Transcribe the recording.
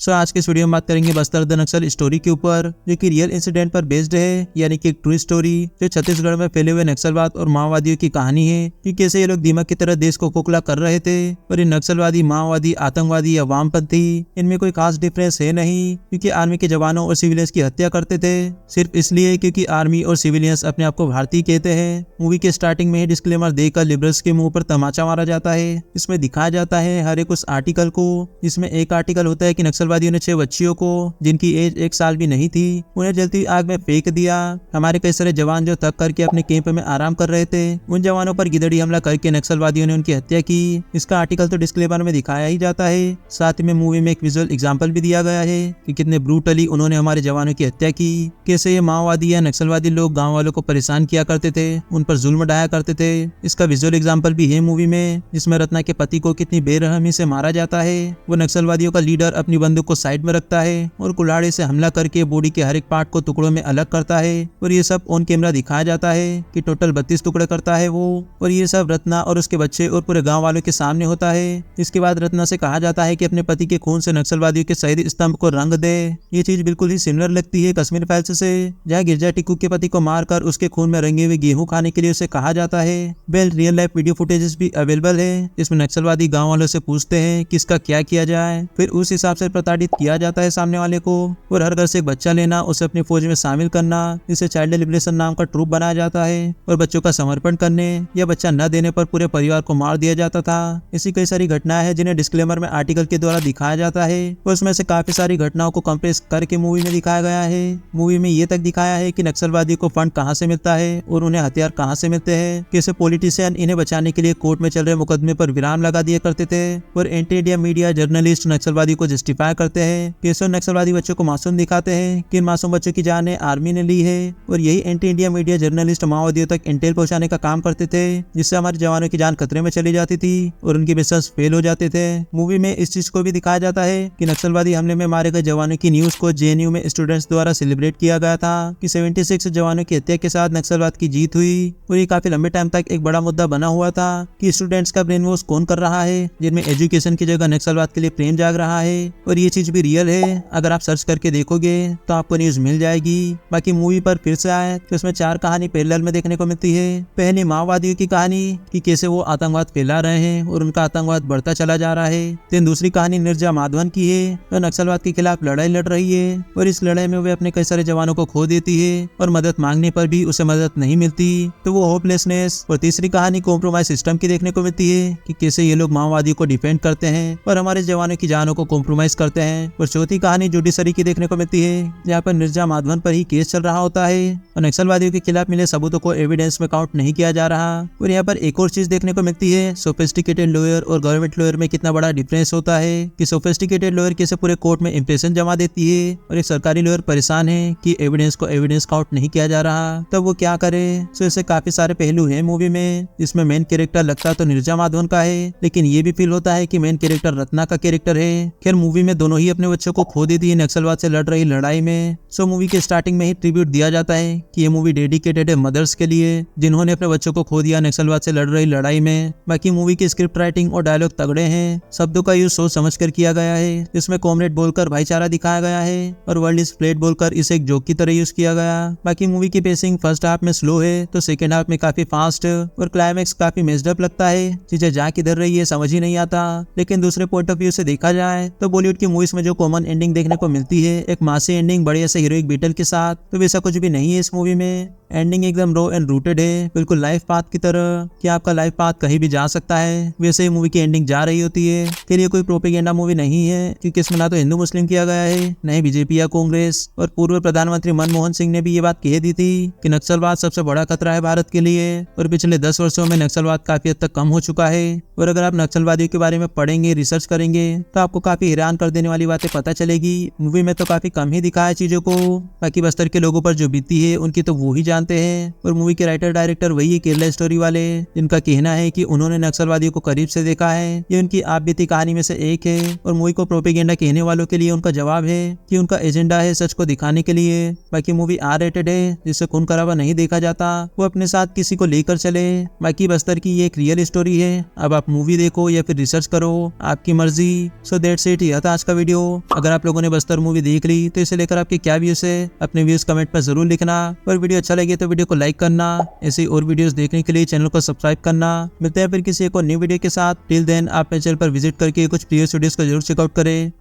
सो आज के इस वीडियो में बात करेंगे बस्तर द नक्सल स्टोरी के ऊपर, जो कि रियल इंसिडेंट पर बेस्ड है, यानी कि एक ट्रू स्टोरी जो छत्तीसगढ़ में फैले हुए नक्सलवाद और माओवादियों की कहानी है कि कैसे ये लोग दीमक की तरह देश को खोखला कर रहे थे। और ये नक्सलवादी, माओवादी, आतंकवादी या वामपंथी, इनमें कोई खास डिफरेंस है नहीं, क्योंकि आर्मी के जवानों और सिविलियंस की हत्या करते थे सिर्फ इसलिए क्योंकि आर्मी और सिविलियंस अपने आप को भारतीय कहते हैं। मूवी के स्टार्टिंग में ही डिस्क्लेमर देकर लिबरल्स के मुंह पर तमाचा मारा जाता है। इसमें दिखाया जाता है हर एक उस आर्टिकल को, जिसमें एक आर्टिकल होता है कि नक्सलवादियों ने 6 बच्चियों को, जिनकी एज 1 साल भी नहीं थी, उन्हें जलती आग में फेंक दिया। हमारे कई सारे जवान जो थक करके अपने कैंप में आराम कर रहे थे, उन जवानों पर गिदड़ी हमला करके नक्सलवादियों ने उनकी हत्या की। इसका आर्टिकल तो डिस्क्लेमर में दिखाया ही जाता है, साथ में मूवी में एक विजुअल एग्जाम्पल भी दिया गया है कि कितने ब्रूटली उन्होंने हमारे जवानों की हत्या की। कैसे ये माओवादी या नक्सलवादी लोग गाँव वालों को परेशान किया करते थे, उन पर जुल्म ढाया करते थे। इसका विजुअल एग्जाम्पल भी है मूवी में, जिसमें रत्ना के पति को कितनी बेरहमी से मारा जाता है। वो नक्सलवादियों का लीडर अपनी बंदूक को साइड में रखता है और कुल्हाड़ी से हमला करके बॉडी के हर एक पार्ट को टुकड़ों में अलग करता है। और ये सब ऑन कैमरा दिखाया जाता है कि टोटल 32 टुकड़े करता है वो। और ये सब रत्ना और उसके बच्चे और पूरे गांव वालों के सामने होता है। इसके बाद रत्ना से कहा जाता है कि अपने पति के खून से नक्सलवादियों के शहीद स्तंभ को रंग दे। ये चीज बिल्कुल ही सिमिलर लगती है कश्मीर फाइल्स से, जहाँ गिरजा टिक्कू के पति को मारकर उसके खून में रंगे हुए गेहूं खाने के लिए उसे कहा जाता है। Well, real life video footages भी अवेलेबल है, जिसमें नक्सलवादी गाँव वालों से पूछते हैं कि इसका क्या किया जाए, फिर उस हिसाब से प्रताड़ित किया जाता है सामने वाले को। और हर घर से एक बच्चा लेना, उसे अपनी फौज में शामिल करना, जिसे चाइल्ड लिबरेशन नाम का ट्रूप बनाया जाता है। और बच्चों का समर्पण करने या बच्चा न देने पर पूरे परिवार को मार दिया जाता था। ऐसी कई सारी घटनाएं हैं जिन्हें डिस्क्लेमर में आर्टिकल के द्वारा दिखाया जाता है। और उसमें से काफी सारी घटनाओं को कंप्रेस करके मूवी में दिखाया गया है। मूवी में ये तक दिखाया है कि नक्सलवादी को फंड कहाँ से मिलता है और उन्हें हथियार कहाँ से मिलते हैं, कैसे पॉलिटिशियन इन्हें बचाने के लिए कोर्ट में चल रहे मुकदमे पर विराम लगा दिया करते थे। और एंटी इंडिया मीडिया जर्नलिस्ट नक्सलवादी को जस्टिफाई करते हैं, कैसे नक्सलवादी बच्चों को मासूम दिखाते हैं कि इन मासूम बच्चों की जान आर्मी ने ली है। और यही एंटी इंडिया मीडिया जर्नलिस्ट माओवादियों तक इंटेल पहुंचाने का काम करते थे, जिससे हमारे जवानों की जान खतरे में चली जाती थी और उनके मिशन फेल हो जाते थे। मूवी में इस चीज को भी दिखाया जाता है कि नक्सलवादी हमले में मारे गए जवानों की न्यूज को जेएनयू में स्टूडेंट्स द्वारा सेलिब्रेट किया गया था कि 76 जवानों की हत्या के साथ नक्सलवाद की जीत हुई। और ये काफी लंबे टाइम तक एक बड़ा मुद्दा बना हुआ था कि स्टूडेंट्स का ब्रेन वॉश कौन कर रहा है, जिनमें एजुकेशन की जगह नक्सलवाद के लिए प्रेम जाग रहा है। और ये चीज भी रियल है, अगर आप सर्च करके देखोगे तो आपको न्यूज मिल जाएगी। बाकी मूवी पर फिर से आए तो उसमें 4 कहानी पैरेलल में देखने को मिलती है। पहली माओवादियों की कहानी कि कैसे वो आतंकवाद फैला रहे हैं और उनका आतंकवाद बढ़ता चला जा रहा है। देन दूसरी कहानी निर्जा माधवन की है, जो नक्सलवाद के खिलाफ लड़ाई लड़ रही है और इस लड़ाई में वे अपने कई सारे जवानों को खो देती है और मदद मांगने पर भी उसे मदद नहीं मिलती, तो वो होपलेसनेस। और तीसरी कहानी कॉम्प्रोमाइज सिस्टम की देखने को मिलती है कि कैसे ये लोग माओवादियों को डिफेंड करते हैं और हमारे जवानों की जानों को कॉम्प्रोमाइज करते हैं। और चौथी कहानी जुडिशरी की देखने को मिलती है, जहाँ पर निर्जा माधवन पर ही केस चल रहा होता है और नक्सलवादियों के खिलाफ मिले सबूतों को एविडेंस में काउंट नहीं किया जा रहा। और यहाँ पर एक और चीज देखने को मिलती है, सोफिस्टिकेटेड लॉयर और गवर्नमेंट लॉयर में कितना बड़ा डिफरेंस होता है कि सोफिस्टिकेटेड लॉयर कैसे पूरे कोर्ट में इंप्रेशन जमा देती है और एक सरकारी लॉयर परेशान है कि एविडेंस को एविडेंस काउंट नहीं किया जा रहा, तब वो क्या करे। सो ऐसे काफी सारे पहलू हैं मूवी में, जिसमें मेन कैरेक्टर लगता तो निर्जा माधवन का है, लेकिन ये भी फील होता है कि मेन कैरेक्टर रत्ना का कैरेक्टर है। खैर, मूवी में दोनों ही अपने बच्चों को खो देती है नक्सलवाद से लड़ रही लड़ाई में। सो मूवी के स्टार्टिंग में ही ट्रिब्यूट दिया जाता है कि ये मूवी डेडिकेटेड है मदर्स के लिए, जिन्होंने अपने बच्चों को खो दिया नक्सलवाद से लड़ रही लड़ाई में। बाकी मूवी की स्क्रिप्ट राइटिंग और डायलॉग तगड़े हैं, शब्दों का यूज सोच समझ कर किया गया है। इसमें कॉमरेड बोलकर भाईचारा दिखाया गया है और वर्ल्ड इज फ्लैट बोलकर इसे एक जोक की तरह यूज किया गया। बाकी मूवी की पेसिंग फर्स्ट हाफ में स्लो है तो सेकेंड हाफ में काफी फास्ट और क्लाइमैक्स काफी मेस्ड अप लगता है। चीजें जा किधर रही है समझ ही नहीं आता। लेकिन दूसरे पॉइंट ऑफ व्यू से देखा जाए तो बॉलीवुड की मूवीज में जो कॉमन एंडिंग देखने को मिलती है, एक मासी एंडिंग बढ़िया से हीरोइक बेटल के साथ, तो वैसा कुछ भी नहीं है इस मूवी में। एंडिंग एकदम रो एंड रूटेड है, बिल्कुल लाइफ पाथ की तरह कि आपका लाइफ पाथ कहीं भी जा सकता है, वैसे ही मूवी की एंडिंग जा रही होती है। फिर ये कोई प्रोपेगेंडा मूवी नहीं है, क्योंकि इसमें ना तो हिंदू मुस्लिम किया गया है, न ही बीजेपी या कांग्रेस। और पूर्व प्रधानमंत्री मनमोहन सिंह ने भी ये बात कह दी थी कि नक्सलवाद सबसे बड़ा खतरा है भारत के लिए। और पिछले 10 वर्षों में नक्सलवाद काफी हद तक कम हो चुका है। और अगर आप नक्सलवादियों के बारे में पढ़ेंगे, रिसर्च करेंगे, तो आपको काफी हैरान कर देने वाली बातें पता चलेगी। मूवी में तो काफी कम ही दिखाया चीजों को, बाकी बस्तर के लोगों पर जो बीती है उनकी तो वो ही जानते हैं। और मूवी के राइटर डायरेक्टर वही है केरला स्टोरी वाले, जिनका कहना है कि उन्होंने नक्सलवादियों को करीब से देखा है, ये उनकी आप बीती कहानी में से एक है। और मूवी को प्रोपेगेंडा कहने वालों के लिए उनका जवाब है कि उनका एजेंडा है सच को दिखाने के लिए। बाकी मूवी R-rated है, जिससे खून खराबा नहीं देखा जाता, वो अपने साथ किसी को लेकर चले। बाकी बस्तर की ये एक रियल स्टोरी है, अब आप मूवी देखो या फिर रिसर्च करो, आपकी मर्जी। सो दैट्स इट, यह था आज का वीडियो। अगर आप लोगों ने बस्तर मूवी देख ली तो इसे लेकर आपके क्या व्यूज है, अपने व्यूज कमेंट में जरूर लिखना। और वीडियो अच्छा लगे तो वीडियो को लाइक करना। ऐसी और वीडियोस देखने के लिए चैनल को सब्सक्राइब करना। मिलते हैं फिर किसी एक और न्यू वीडियो के साथ। टिल देन आप मेरे चैनल पर विजिट करके कुछ प्रीवियस वीडियोस को जरूर चेकआउट करें।